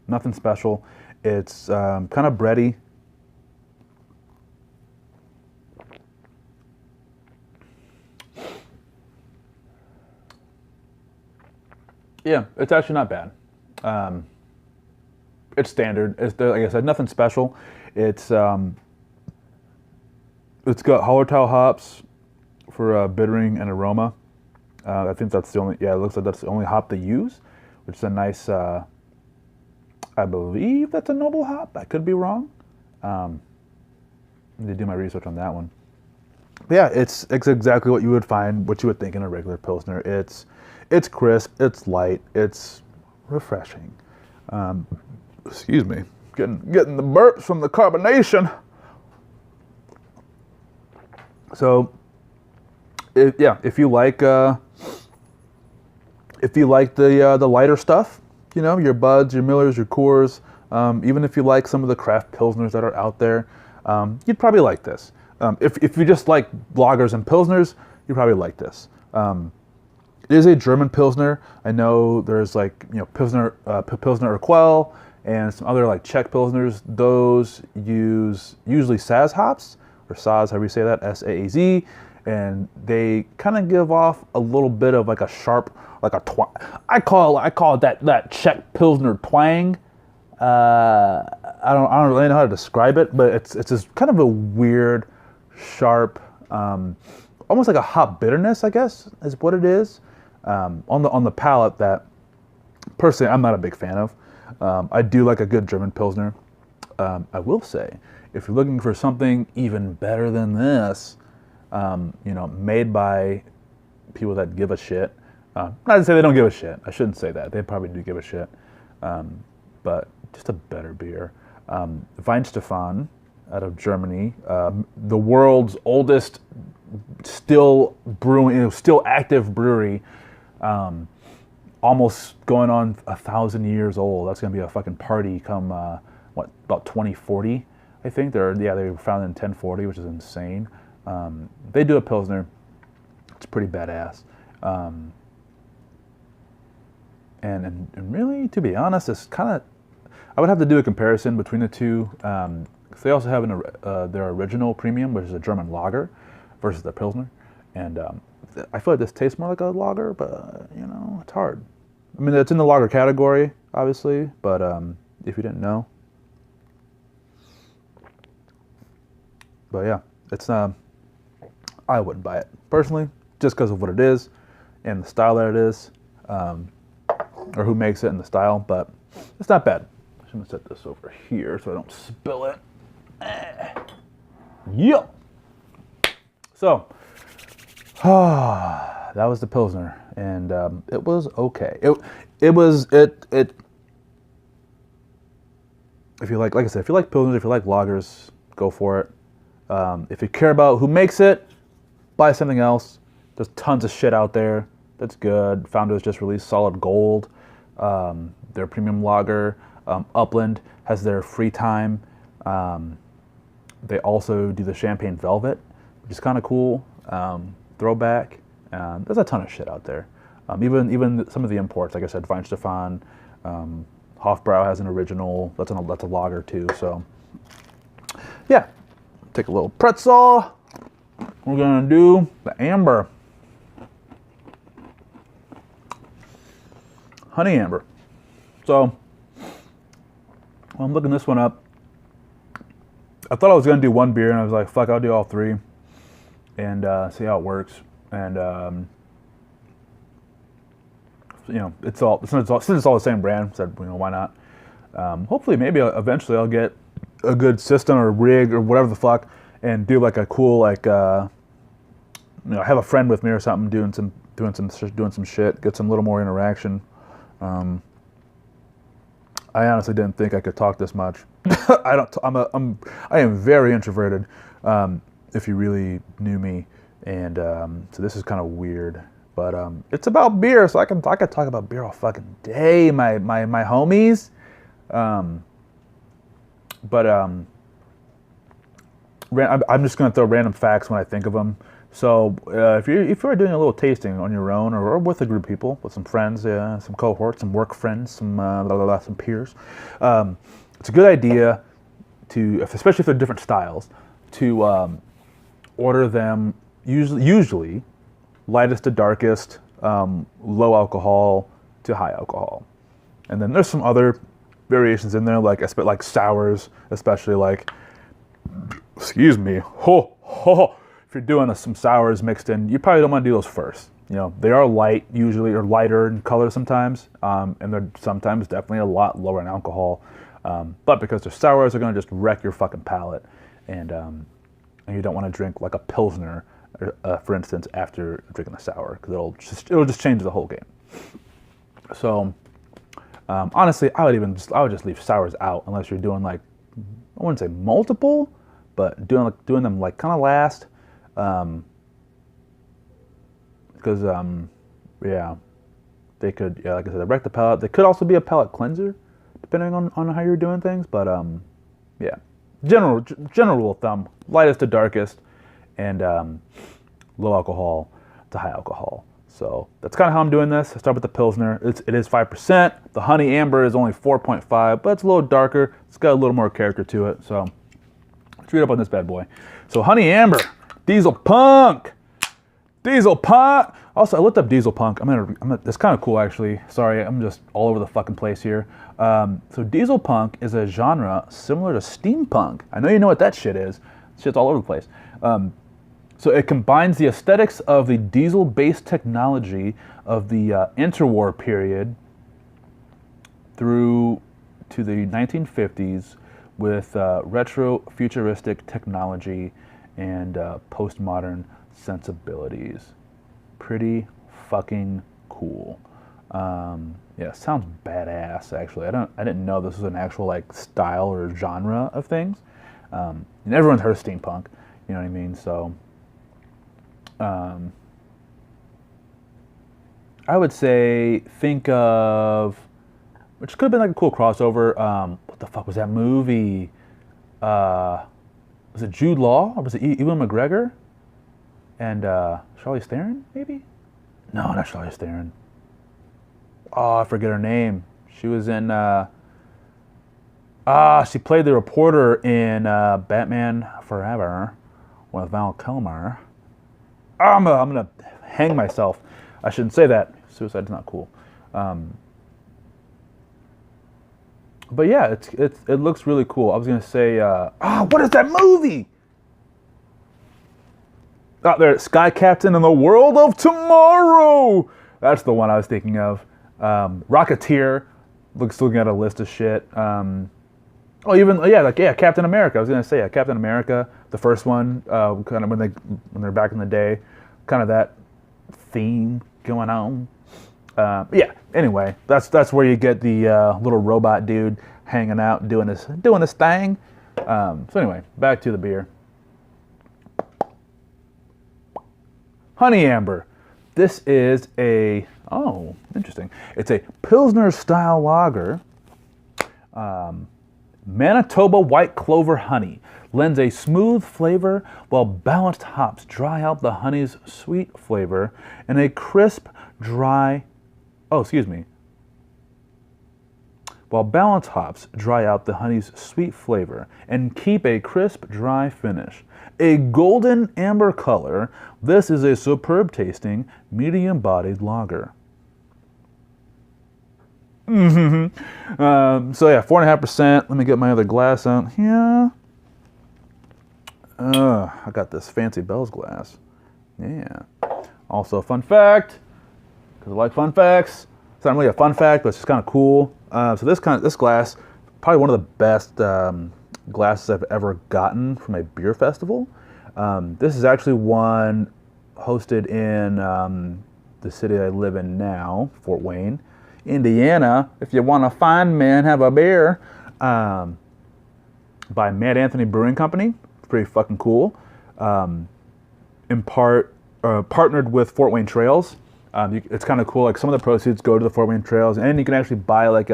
Nothing special. It's kind of bready. Yeah, it's actually not bad. It's standard. It's, like I said, nothing special. It's got Hallertau hops for bittering and aroma. I think that's the only. Yeah, it looks like that's the only hop they use, which is a nice. I believe that's a noble hop. I could be wrong. I need to do my research on that one. But yeah, it's exactly what you would think in a regular Pilsner. It's crisp, it's light, it's refreshing. Excuse me, getting the burps from the carbonation. So, if you like the lighter stuff, you know, your Buds, your Millers, your Coors, even if you like some of the craft Pilsners that are out there, you'd probably like this. If you just like lagers and Pilsners, you probably like this. It is a German Pilsner. I know there's like, you know, Pilsner Urquell and some other like Czech Pilsners. Those use usually Saaz hops, or Saaz, however you say that, S-A-A-Z, and they kind of give off a little bit of like a sharp, like a twang. I call it that Czech Pilsner twang. I don't really know how to describe it, but it's just kind of a weird, sharp, almost like a hot bitterness, I guess, is what it is, on the palate that personally I'm not a big fan of. I do like a good German Pilsner. I will say, if you're looking for something even better than this, made by people that give a shit. Not to say they don't give a shit. I shouldn't say that. They probably do give a shit. But just a better beer. Weihenstephan out of Germany, the world's oldest still active brewery, almost going on 1,000 years old. That's gonna be a fucking party come about 2040, I think. They were founded in 1040, which is insane. They do a Pilsner. It's pretty badass. And really, to be honest, it's kind of, I would have to do a comparison between the two. Cause they also have their original premium, which is a German lager, versus the Pilsner. And I feel like this tastes more like a lager, but it's hard. I mean, it's in the lager category, obviously, but if you didn't know. But yeah, it's I wouldn't buy it personally, just because of what it is and the style that it is, or who makes it and the style. But it's not bad. I'm gonna set this over here so I don't spill it. Yeah. So, that was the Pilsner, and it was okay. It was. If you like I said, if you like Pilsners, if you like lagers, go for it. If you care about who makes it, buy something else. There's tons of shit out there that's good. Founders just released Solid Gold, their premium lager. Upland has their Free Time. They also do the Champagne Velvet, which is kind of cool. Throwback. There's a ton of shit out there. Even some of the imports, like I said, Weihenstephan, Hofbrau has an original. That's a lager too. So yeah, take a little pretzel. We're gonna do the amber, honey amber. So I'm looking this one up. I thought I was gonna do one beer, and I was like, "Fuck, I'll do all three, and see how it works." And since it's all the same brand, said why not? Hopefully, maybe eventually I'll get a good system or rig or whatever the fuck, and do like a cool have a friend with me or something doing some shit, get some little more interaction. I honestly didn't think I could talk this much. I am very introverted. If you really knew me, and so this is kind of weird, but it's about beer, so I can talk about beer all fucking day, my homies. I'm just gonna throw random facts when I think of them. So if you're doing a little tasting on your own or with a group of people, with some friends, some cohorts, some work friends, some peers, it's a good idea to, especially if they're different styles, to order them usually lightest to darkest, low alcohol to high alcohol, and then there's some other variations in there like sours, especially like, excuse me, if you're doing some sours mixed in, you probably don't want to do those first. They are light usually, or lighter in color sometimes, and they're sometimes definitely a lot lower in alcohol. But because they're sours, they're going to just wreck your fucking palate, and you don't want to drink like a Pilsner, for instance, after drinking a sour, because it'll just change the whole game. So honestly, I would just leave sours out unless you're doing like, I wouldn't say multiple, but doing them like kind of last. Because they could, like I said, wreck the palate. They could also be a palate cleanser, depending on how you're doing things. But general rule of thumb: lightest to darkest, and low alcohol to high alcohol. So that's kind of how I'm doing this. I start with the Pilsner. It is 5%. The Honey Amber is only 4.5, but it's a little darker. It's got a little more character to it. So let's read up on this bad boy. So Honey Amber. Diesel Punk. Also, I looked up Diesel Punk. It's kind of cool, actually. Sorry, I'm just all over the fucking place here. So diesel punk is a genre similar to steampunk. I know you know what that shit is. Shit's all over the place. So it combines the aesthetics of the diesel-based technology of the interwar period through to the 1950s with retro-futuristic technology and postmodern sensibilities. Pretty fucking cool. Yeah, sounds badass. Actually, I didn't know this was an actual like style or genre of things. And everyone's heard of steampunk. You know what I mean? So, I would say think of, which could have been like a cool crossover. What the fuck was that movie? Was it Jude Law or was it Ewan McGregor and Charlize Theron? Maybe. No, not Charlize Theron. Oh, I forget her name. She was in. She played the reporter in Batman Forever with Val Kilmer. I'm gonna hang myself. I shouldn't say that. Suicide is not cool. But yeah, it looks really cool. I was gonna say, what is that movie? Oh, there, Sky Captain and the World of Tomorrow. That's the one I was thinking of. Rocketeer. Looking at a list of shit. Captain America. I was gonna say Captain America, the first one, kind of when they're back in the day, kind of that theme going on. Anyway, that's where you get the little robot dude hanging out doing his thing. So anyway, back to the beer. Honey Amber. This is interesting. It's a Pilsner style lager. Manitoba White Clover Honey lends a smooth flavor while balanced hops dry out the honey's sweet flavor and a crisp, dry. While balanced hops dry out the honey's sweet flavor and keep a crisp, dry finish. A golden amber color, this is a superb tasting, medium-bodied lager. 4.5%. Let me get my other glass out here. I got this fancy Bell's glass. Yeah. Also, a fun fact, because I like fun facts. It's not really a fun fact, but it's just kind of cool. So this glass, probably one of the best glasses I've ever gotten from a beer festival. This is actually one hosted in the city I live in now, Fort Wayne, Indiana. If you want to find me and have a beer, by Mad Anthony Brewing Company. Pretty fucking cool. Partnered with Fort Wayne Trails. It's kind of cool. Like some of the proceeds go to the Fort Wayne Trails, and you can actually buy like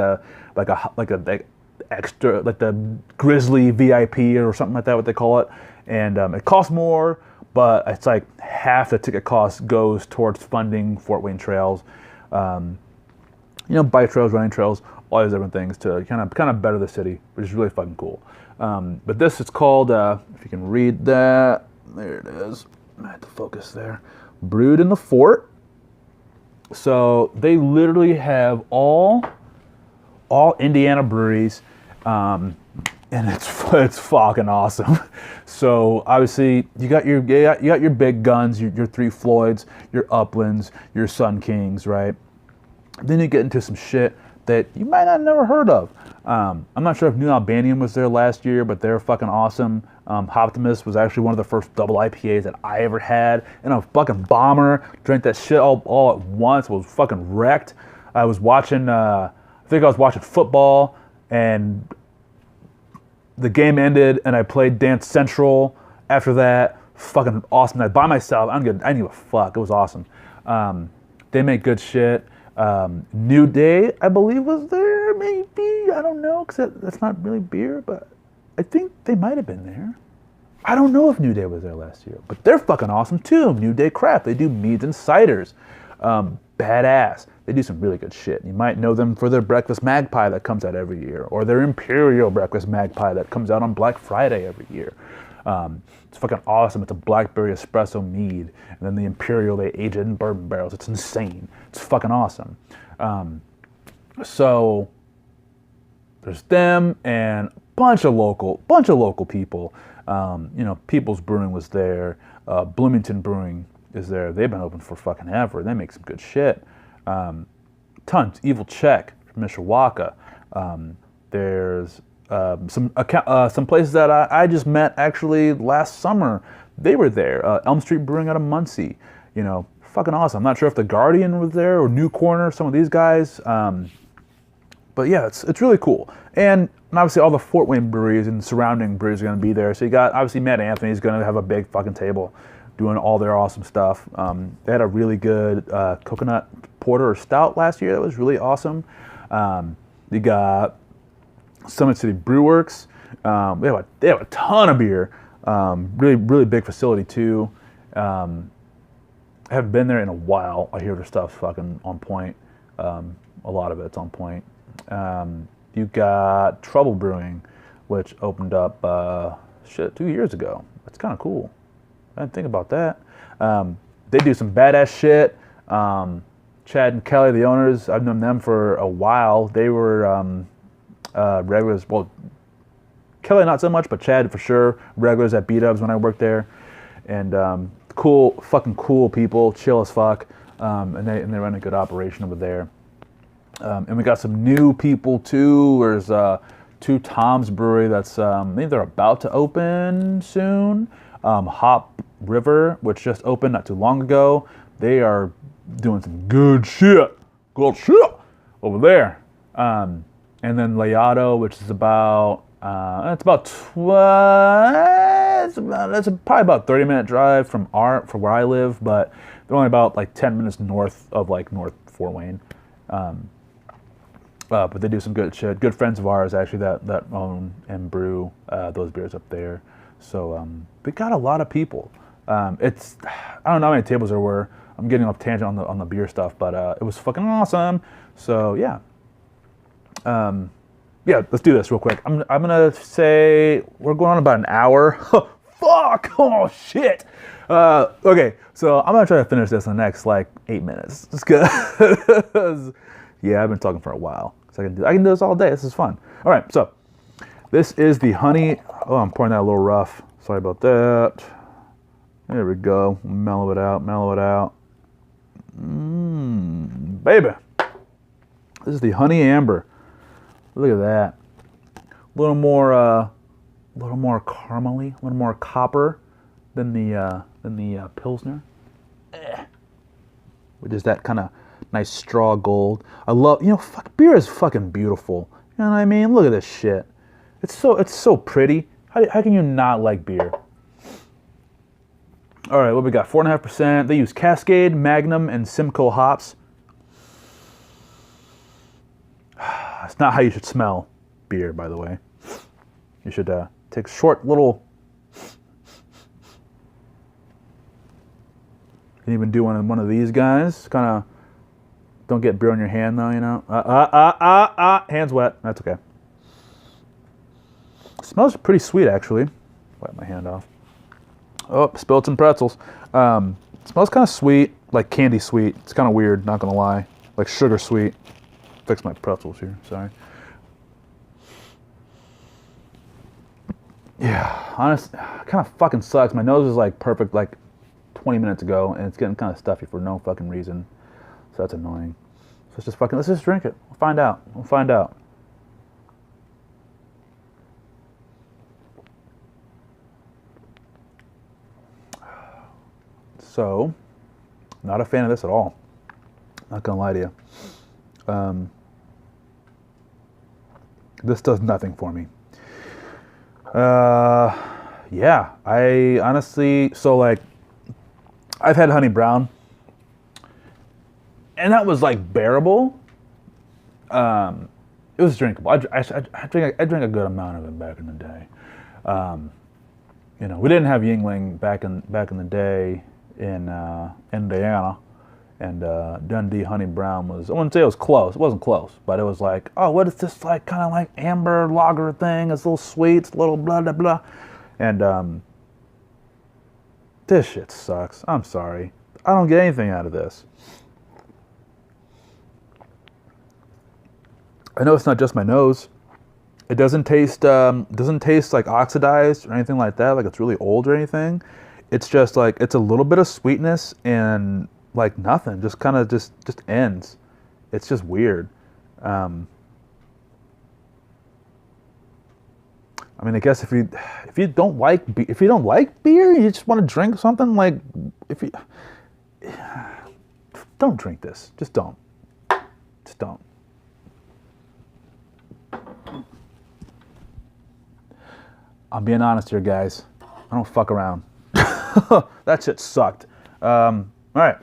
extra, like the Grizzly VIP or something like that, what they call it. And it costs more, but it's like half the ticket cost goes towards funding Fort Wayne Trails. Bike trails, running trails, all these different things to kind of better the city, which is really fucking cool. But this, it's called, if you can read that, there it is. I had to focus there. Brewed in the Fort. So they literally have all Indiana breweries, and it's fucking awesome. So obviously you got your big guns, your Three Floyds, your Uplands, your Sun Kings, right? Then you get into some shit that you might not have never heard of. I'm not sure if New Albanian was there last year, but they're fucking awesome. Optimus was actually one of the first double IPAs that I ever had. And a fucking bomber. Drank that shit all at once. Was fucking wrecked. I was watching, I was watching football, and the game ended, and I played Dance Central after that. Fucking awesome night by myself. I didn't give a fuck. It was awesome. They make good shit. New Day, I believe, was there, maybe. I don't know, because that's not really beer, but I think they might have been there. I don't know if New Day was there last year, but they're fucking awesome too. New Day Craft. They do meads and ciders. Badass. They do some really good shit. You might know them for their Breakfast Magpie that comes out every year, or their Imperial Breakfast Magpie that comes out on Black Friday every year. It's fucking awesome. It's a blackberry espresso mead, and then the Imperial, they age it in bourbon barrels. It's insane. It's fucking awesome. So there's them and a bunch of local people. People's Brewing was there. Bloomington Brewing is there. They've been open for fucking ever. They make some good shit. Tons. Evil Check from Mishawaka. There's some places that I just met actually last summer. They were there. Elm Street Brewing out of Muncie. Fucking awesome. I'm not sure if the Guardian was there or New Corner, some of these guys. But yeah, it's really cool. And obviously all the Fort Wayne breweries and surrounding breweries are going to be there. So you got, obviously, Matt Anthony's going to have a big fucking table doing all their awesome stuff. They had a really good coconut porter or stout last year that was really awesome. You got Summit City Brew Works. They have a ton of beer. Really, really big facility too. I haven't been there in a while. I hear their stuff's fucking on point. A lot of it's on point. You got Trouble Brewing, which opened up 2 years ago. That's kind of cool. I didn't think about that. They do some badass shit. Chad and Kelly, the owners, I've known them for a while. They were regulars. Well, Kelly not so much, but Chad for sure. Regulars at B-Dubs when I worked there. And fucking cool people, chill as fuck. And they run a good operation over there. And we got some new people too. There's Two Tom's Brewery that's I think they're about to open soon. Hop River, which just opened not too long ago. They are doing some good shit over there. And then Layado, which is about it's probably about 30-minute drive from where I live, but they're only about like 10 minutes north of like North Fort Wayne. But they do some good shit. Good friends of ours actually that own and brew those beers up there. So we got a lot of people. I don't know how many tables there were. I'm getting off tangent on the beer stuff, but it was fucking awesome. So yeah. Let's do this real quick. I'm gonna say we're going on about an hour. Fuck! Oh shit! Okay, so I'm gonna try to finish this in the next like 8 minutes. Just cause yeah, I've been talking for a while. So I can do this all day. This is fun. All right, so this is the honey. Oh, I'm pouring that a little rough. Sorry about that. There we go. Mellow it out. Baby. This is the honey amber. Look at that. A little more caramely, a little more copper than the Pilsner. Which is that kind of nice straw gold. I love, beer is fucking beautiful. You know what I mean? Look at this shit. It's so pretty. How can you not like beer? All right, what we got? 4.5%. They use Cascade, Magnum, and Simcoe hops. It's not how you should smell beer, by the way. You should take short little. You can even do one of these guys. Kind of don't get beer on your hand though, Hands wet. That's okay. It smells pretty sweet actually. Wipe my hand off. Oh, spilled some pretzels. It smells kind of sweet, like candy sweet. It's kind of weird, not gonna lie. Like sugar sweet. Fix my pretzels here, sorry. Yeah, honestly, kind of fucking sucks. My nose is like perfect like 20 minutes ago, and it's getting kind of stuffy for no fucking reason. So that's annoying. So let's just drink it. We'll find out. So, not a fan of this at all. Not gonna lie to you. This does nothing for me. Yeah, I honestly, so like, I've had honey brown, and that was like bearable. It was drinkable. I drank a good amount of it back in the day. We didn't have Yingling back in the day in Indiana. And Dundee Honey Brown was, I wouldn't say it was close. It wasn't close, but it was like, oh, what is this like kind of like amber lager thing? It's a little sweet, it's a little blah, blah, blah. And this shit sucks. I'm sorry. I don't get anything out of this. I know it's not just my nose. It doesn't taste like oxidized or anything like that, like it's really old or anything. It's just like, it's a little bit of sweetness and like nothing, just kind of just ends. It's just weird. I mean, I guess if you don't like beer, you just want to drink something like, don't drink this. Just don't. Just don't. I'm being honest here, guys. I don't fuck around. That shit sucked. All right.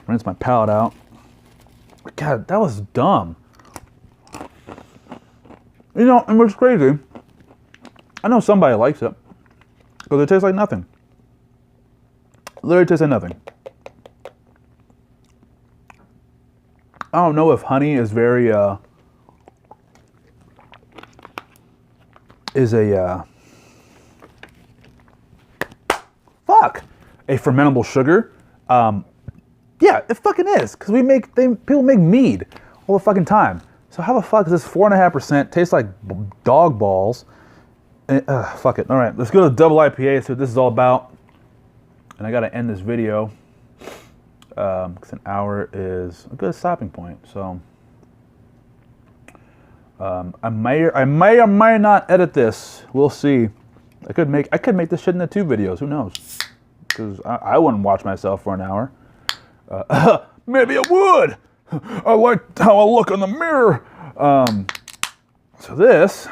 Rinse my palate out. God, that was dumb. You know, and what's crazy, I know somebody likes it because it tastes like nothing. Literally tastes like nothing. I don't know if honey is very a fermentable sugar. Yeah, it fucking is, because people make mead all the fucking time. So how the fuck is this 4.5%? Tastes like dog balls. Fuck it. All right, let's go to double IPA. See what this is all about. And I gotta end this video because an hour is a good stopping point. So I may or may not edit this. We'll see. I could make this shit into 2 videos. Who knows? Because I wouldn't watch myself for an hour. Maybe I would. I like how I look in the mirror. So this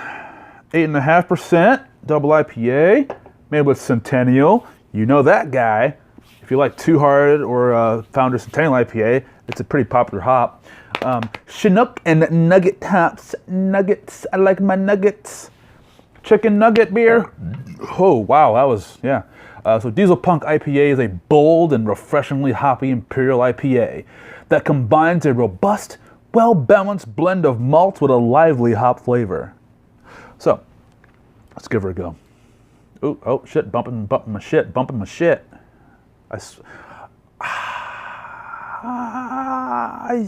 8.5% double IPA made with Centennial. You know that guy. If you like Too Hard or Founder Centennial IPA, it's a pretty popular hop. Chinook and Nugget Tops. Nuggets. I like my nuggets. Chicken nugget beer. Oh, wow. That was, yeah. So Diesel Punk IPA is a bold and refreshingly hoppy imperial IPA that combines a robust, well-balanced blend of malts with a lively hop flavor. So, let's give her a go. Ooh, oh shit, bumping my shit. I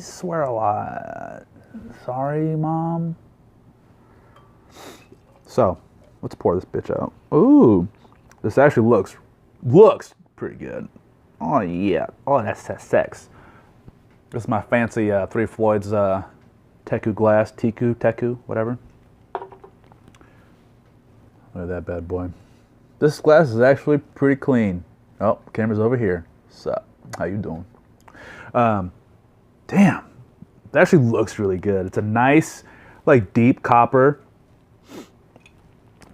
swear a lot. Sorry, Mom. So, let's pour this bitch out. Ooh, this actually looks pretty good. Oh yeah, oh that's sex. This is my fancy Three Floyds Teku glass, Teku, whatever. Look at that bad boy. This glass is actually pretty clean. Oh, camera's over here. Sup? How you doing? Damn, that actually looks really good. It's a nice, like deep copper.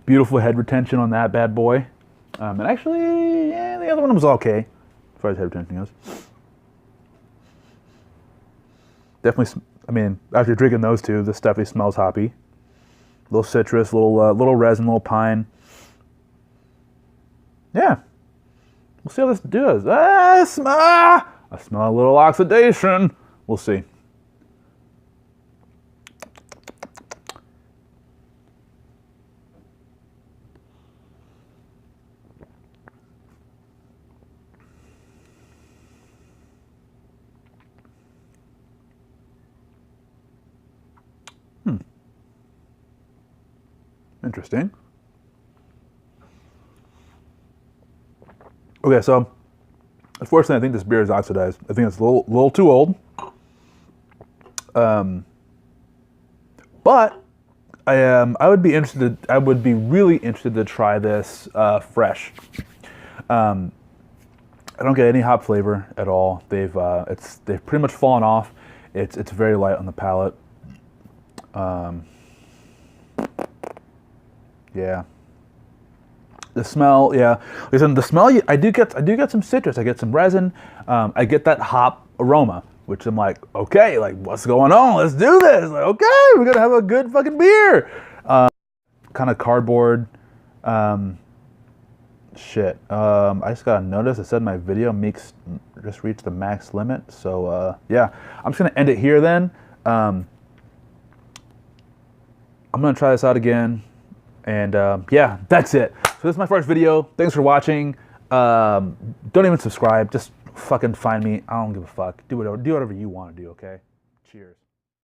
Beautiful head retention on that bad boy. And actually, yeah, the other one was okay as far as head retention goes. Definitely, I mean, after drinking those two, this definitely smells hoppy. A little citrus, little resin, little pine. Yeah. We'll see how this does. I smell a little oxidation. We'll see. Interesting. Okay, so unfortunately, I think this beer is oxidized. I think it's a little too old. But I would be interested. I would be really interested to try this fresh. I don't get any hop flavor at all. They've pretty much fallen off. It's very light on the palate. Yeah. The smell, yeah. Listen, the smell, I do get some citrus. I get some resin. I get that hop aroma, which I'm like, okay, like what's going on? Let's do this. Like, okay, we're gonna have a good fucking beer. Kind of cardboard. Shit. I just got a notice. It said my video just reached the max limit. So yeah, I'm just gonna end it here then. I'm gonna try this out again. And yeah, that's it. So this is my first video. Thanks for watching. Don't even subscribe. Just fucking find me. I don't give a fuck. Do whatever you want to do, okay? Cheers.